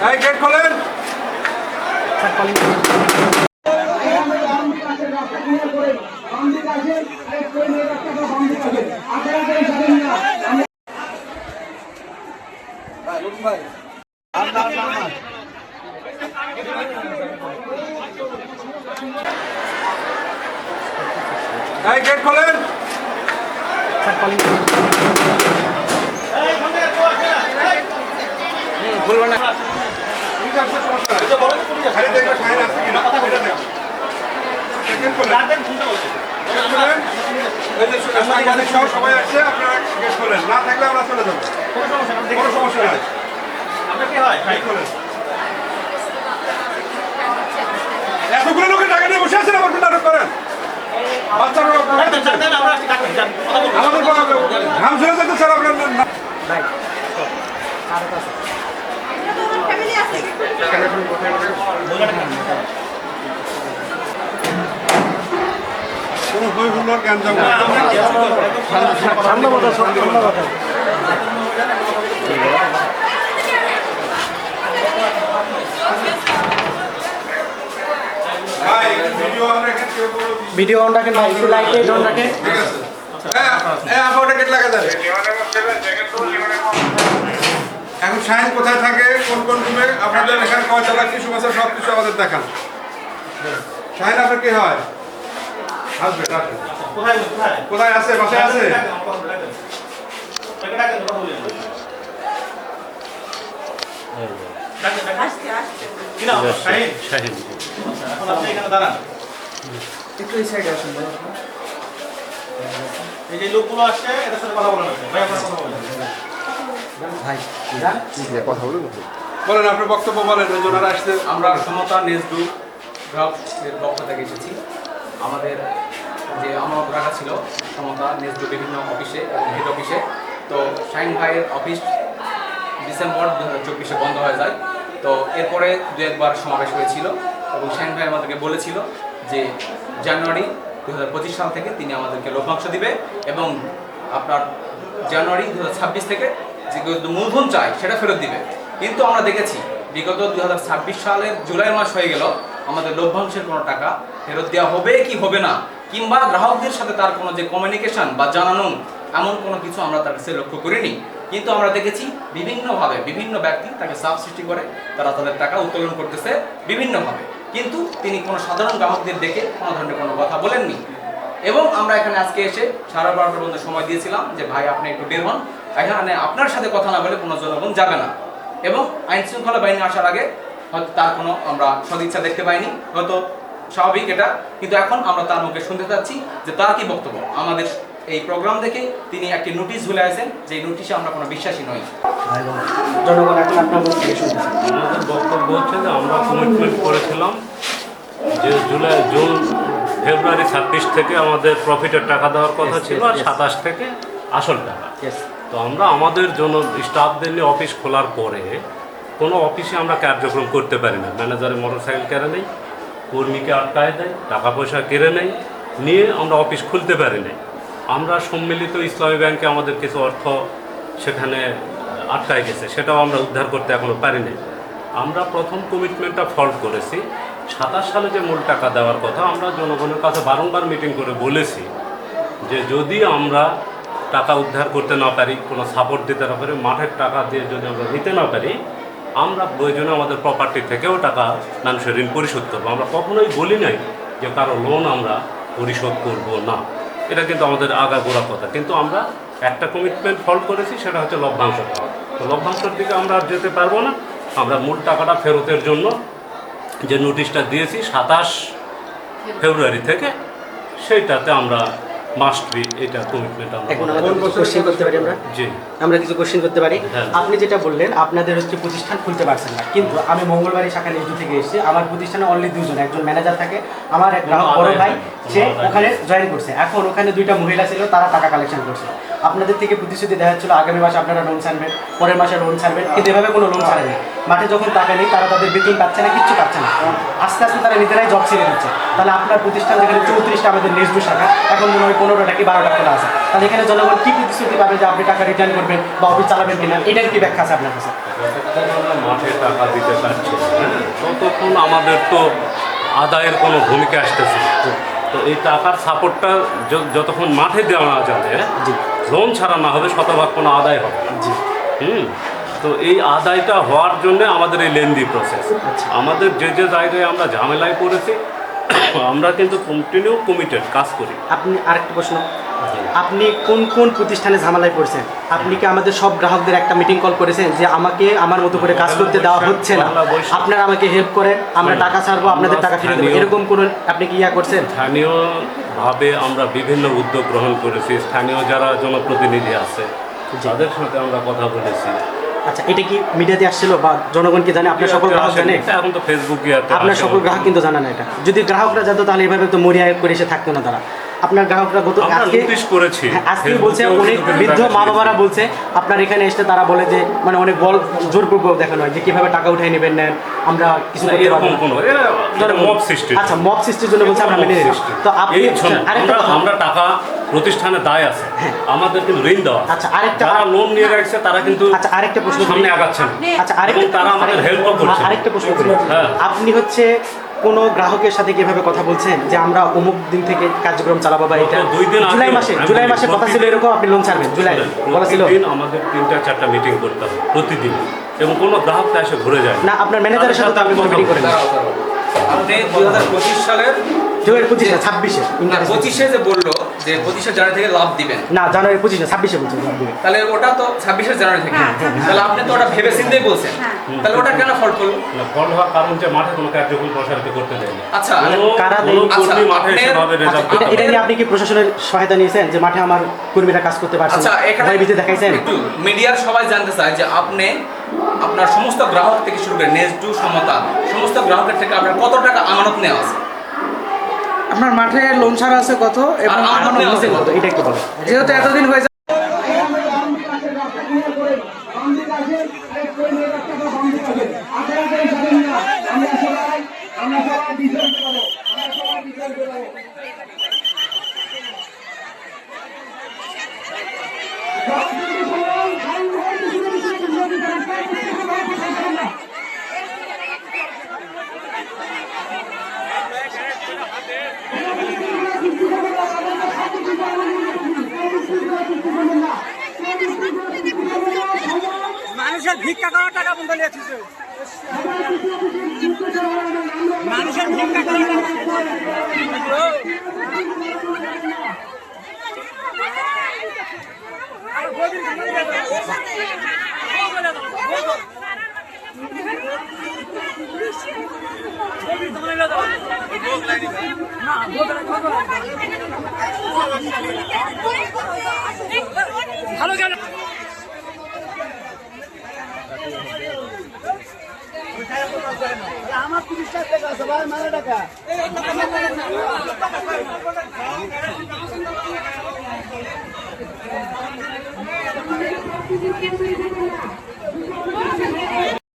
এই গেট খোলেন। এই গেট খোলেন। খুলবে না। সবাই আসছে, আপনারা গেট খোলেন, না থাকলে আমরা চলে যাবো, কোনো সমস্যা নাই। এতগুলো লোকের টাকা নিয়ে বসে আছেন, আমার নাটক করেন। বাচ্চারা আমাদের ঘাম ঝরে যেতে স্যার আপনার কোনো হই হুল্লোর জ্ঞান যাবো। ভিডিও অন রাখেন ভাই, একটু লাইট অন রাখেন। ঠিক আছে, আপনার গেট লাগা যাবে। এখন শাহিন কোথায় থাকে, কোন কোন রুমে, আপনাদের এখানে কয়তলা কি সমস্যা সব কিছু আমাদের দেখান। শাহিন আপনার কি হয়? আসবে, কোথায় আছে? বাসায় আছে? একটু এই সাইডে আসুন ভাই। এই যে লোকগুলো আসছে এদের সাথে কথা বলেন। ভাই আপনারা কথা বলেন। বলেন, আপনার বক্তব্য বলেন। ওনারা আসছে। আমরা সমতা নেজদু গ্রাহকের পক্ষ থেকে এসেছি। আমাদের যে আমানত রাখা ছিল সমতা নেজদু বিভিন্ন অফিসে এবং হেড অফিসে, তো শাহিন ভাইয়ের অফিস ডিসেম্বর 2024 বন্ধ হয়ে যায়। তো এরপরে দু একবার সমাবেশ হয়েছিল এবং শাহিন ভাই আমাদেরকে বলেছিল যে জানুয়ারি 2025 সাল থেকে তিনি আমাদেরকে লভ্যাংশ দিবে এবং আপনার জানুয়ারি 2026 থেকে যে মূলধন চাই সেটা ফেরত দিবে। কিন্তু আমরা দেখেছি বিগত 2026 সালের জুলাই মাস হয়ে গেল, আমাদের লভ্যাংশের কোনো টাকা ফেরত দেওয়া হবে কি হবে না, কিংবা গ্রাহকদের সাথে তার কোনো যে কমিউনিকেশন বা জানানো এমন কোনো কিছু আমরা তার কাছে লক্ষ্য করিনি। কিন্তু আমরা দেখেছি বিভিন্নভাবে বিভিন্ন ব্যক্তি তাকে চাপ সৃষ্টি করে তারা তাদের টাকা উত্তোলন করতেছে বিভিন্নভাবে, কিন্তু তিনি কোনো সাধারণ গ্রাহকদের ডেকে কোনো ধরনের কোনো কথা বলেননি। এবং আমরা এখানে আজকে এসে 12:30 পর্যন্ত সময় দিয়েছিলাম যে ভাই আপনি একটু বের হন, এখানে আপনার সাথে কথা না বলে কোনো জনগণ যাবে না। এবং আইন শৃঙ্খলা বাহিনী আসার আগে হয়তো তার কোনো আমরা সদিচ্ছা দেখতে পাইনি, হয়তো স্বাভাবিক এটা, কিন্তু এখন আমরা তার মুখে শুনতে চাচ্ছি যে তার কি বক্তব্য। আমাদের এই প্রোগ্রাম দেখে তিনি একটি নোটিশ ঝুলে আছেন, যে নোটিশে আমরা কোনো বিশ্বাসী নই। জনগণ এখন আপনার মুখ থেকে শুনতেছে। আমাদের বক্তব্য হচ্ছে যে আমরা কমিটমেন্ট করেছিলাম যে জুন ফেব্রুয়ারি 26 থেকে আমাদের প্রফিটের টাকা দেওয়ার কথা ছিল, আর 27 থেকে আসল টাকা। তো আমরা আমাদের জন্য স্টাফদের নিয়ে অফিস খোলার পরে কোনো অফিসে আমরা কার্যক্রম করতে পারি না। ম্যানেজারের মোটরসাইকেল কেড়ে নেই, কর্মীকে আটকায় দেয়, টাকা পয়সা কেড়ে নেই, নিয়ে আমরা অফিস খুলতে পারি না। আমরা সম্মিলিত ইসলামী ব্যাংকে আমাদের কিছু অর্থ সেখানে আটকায় গেছে, সেটাও আমরা উদ্ধার করতে এখনও পারিনি। আমরা প্রথম কমিটমেন্টটা ফল্ট করেছি। 27 সালে যে মূল টাকা দেওয়ার কথা, আমরা জনগণের কাছে বারংবার মিটিং করে বলেছি যে যদি আমরা টাকা উদ্ধার করতে না পারি, কোনো সাপোর্ট দিতে না পারি, মাঠের টাকা দিয়ে যদি আমরা নিতে না পারি, আমরা প্রয়োজনে আমাদের প্রপার্টি থেকেও টাকা মানুষের ঋণ পরিশোধ করবো। আমরা কখনোই বলি নাই যে কারো লোন আমরা পরিশোধ করব না, এটা কিন্তু আমাদের আগাগোড়া কথা। কিন্তু আমরা একটা কমিটমেন্ট ফল্ট করেছি, সেটা হচ্ছে লভ্যাংশ দেওয়া। তো লভ্যাংশের দিকে আমরা আর যেতে পারবো না। আমরা মূল টাকাটা ফেরতের জন্য যে নোটিশটা দিয়েছি 27 ফেব্রুয়ারি থেকে, সেইটাতে আমরা মাস্ট বি এটা কমিটমেন্ট আমরা কোশ্চেন করতে পারি। আমরা কিছু কোশ্চেন করতে পারি। হ্যাঁ। আপনি যেটা বললেন আপনাদের হচ্ছে প্রতিষ্ঠান খুলতে পারছেন না, কিন্তু আমি মঙ্গলবারী শাখা নিউজ থেকে এসেছি। আমার প্রতিষ্ঠানে অনলি 2 জন, একজন ম্যানেজার থাকে, আমার এক গ্রাহক বড় ভাই সে ওখানে জয়েন করছে। এখন ওখানে 2টা মহিলা ছিল, তারা টাকা কালেকশন করছে। আপনাদের থেকে প্রতিশ্রুতি দেওয়া হচ্ছিল আগামী মাসে আপনারা লোন ছাড়বেন, পরের মাসে লোন ছাড়বেন, কিন্তু এভাবে কোনো লোন ছাড়েনি। মাঠে যখন টাকা নেই, তারা তাদের বেতন পাচ্ছে না, কিচ্ছু পাচ্ছে না। আস্তে আস্তে তারা নিজেরাই জব ছেড়ে দিচ্ছে। তাহলে আপনার প্রতিষ্ঠান যেখানে 34টা আমাদের নিউজ শাখা, এখন মনে হয় 15টা কি 12টা খোলা আছে, তাহলে এখানে জনগণ কি প্রতিশ্রুতি পাবে যে আপনি টাকা রিটার্ন করবেন বা অফিস চালাবেন কিনা, এটার কি ব্যাখ্যা আছে আপনার কাছে? আমরা মাঠে টাকা দিতে চাচ্ছি, হ্যাঁ, ততক্ষণ আমাদের তো আদায়ের কোনো ভূমিকা আসতেছে না। তো এই টাকার সাপোর্টটা যতক্ষণ মাঠে দেওয়া না যাবে, জি লোন ছাড়া না হবে, শতভাগ কোনো আদায় হবে না। জি তো এই আদায়টা হওয়ার জন্য আমাদের এই লেন্দি প্রসেস। আমাদের যে যে জায়গায় আমরা ঝামেলায় পড়েছি, আমরা কিন্তু কন্টিনিউ কমিটেড কাজ করি। আপনি আরেকটা প্রশ্ন, আপনি কোন কোন প্রতিষ্ঠানে ঝামেলায় পড়ছেন? আপনি কি আমাদের সব গ্রাহকদের একটা মিটিং কল করেছেন যে আমাকে আমার মতো করে কাজ করতে দেওয়া হচ্ছে না, আপনারা আমাকে হেল্প করেন, আমরা টাকা ছাড়বো, আপনাদের টাকা ফিরে দেবো, এরকম কোন আপনি কি ইয়া করছেন? স্থানীয়ভাবে আমরা বিভিন্ন উদ্যোগ গ্রহণ করেছি। স্থানীয় যারা জনপ্রতিনিধি আছে তাদের সাথে আমরা কথা বলেছি। আচ্ছা, এটা কি মিডিয়াতে আসছিল বা জনগণ কি জানে? আপনার সকল গ্রাহক জানে? এখন তো ফেসবুকে আপনার সকল গ্রাহক কিন্তু জানা না এটা। যদি গ্রাহকরা জানতো তাহলে এভাবে তো মরিয়া করে এসে থাকতো না তারা। আপনার গ্রাহকরা গত আজকে নোটিশ করেছি, আজকে বলছে, অনেক বৃদ্ধ মা বাবারা বলছে আপনার এখানে এসে তারা বলে যে মানে অনেক বল জোরপূর্বক দেখানো হয় যে কিভাবে টাকা উঠাই নেবেন, নেন, আমরা কিছু করতে পারবো না। মব সৃষ্টি। আচ্ছা, মব সৃষ্টির জন্য বলছে আমরা মেনে নিলাম। তো আপনি আরেকটা কথা, আমরা টাকা প্রতিষ্ঠানে দায় আছে, আমাদের কিন্তু ঋণ দেওয়া। আচ্ছা আরেকটা, যারা লোন নিয়ে রাখছে তারা কিন্তু আচ্ছা আরেকটা প্রশ্ন সামনে আগাচ্ছে না। আচ্ছা আরেকটা, তারা আমাদের হেল্পও করছে। আরেকটা প্রশ্ন করি, হ্যাঁ। আপনি হচ্ছে কোনো গ্রাহকের সাথে কিভাবে কথা বলছেন যে আমরা অমুক দিন থেকে কার্যক্রম চালাবো বা এটা 2 দিন আগে জুলাই মাসে কথা ছিল এরকম, আপনি লোন ছাড়বেন জুলাই বলা ছিল? প্রতিদিন আমাদের 3-4টা মিটিং করতে হবে প্রতিদিন, এবং কোনো গ্রাহকটা এসে ঘুরে যায় না। আপনার ম্যানেজারের সাথে আপনি মিটিং করেন? আপনি 2025 সালের 2025 না 26-এ, 25-এ যে বললো যে 25 জানুয়ারি থেকে লাভ দিবেন, না জানুয়ারি 25 না 26-এ বলছেন আপনি। তাহলে ওটা তো 26 জানুয়ারি থেকে, তাহলে আপনি তো ওটা ভেবে চিন্তেই বলছেন, তাহলে ওটা কেন ফল্ট করলো? ফল হওয়ার কারণ যে মাঠে কোনো কার্যক্রম প্রসারিত করতে দেয়নি। আচ্ছা, কারা কোনো দেয়? কর্মী মাঠে সেভাবে রেজাল্ট এটা এটা নিয়ে আপনি কি প্রশাসনের সহায়তা নিয়েছেন যে মাঠে আমার কর্মীরা কাজ করতে পারছে? আচ্ছা, এখানে ভয়ভীতি দেখাইছেন? একটু মিডিয়ার সবাই জানতে চায় যে আপনি আপনার সমস্ত গ্রাহক থেকে শুরু করে নেজডু সমতা সমস্ত গ্রাহকের থেকে আপনার কত টাকা আমানত নেওয়া আছে? আপনার মাঠে লোন ছাড়া আছে কত এবং আর আমানত নেওয়া আছে কত? এটা একটু বলেন। যেহেতু এতদিন হয়ে মানুষের ভিক্ষা করার টাকা বন্ধ নিয়েছিস, মানুষের ভিক্ষা করার টাকা ভালো গেল। আমার 30 টাকা আছে ভাই, মানে টাকা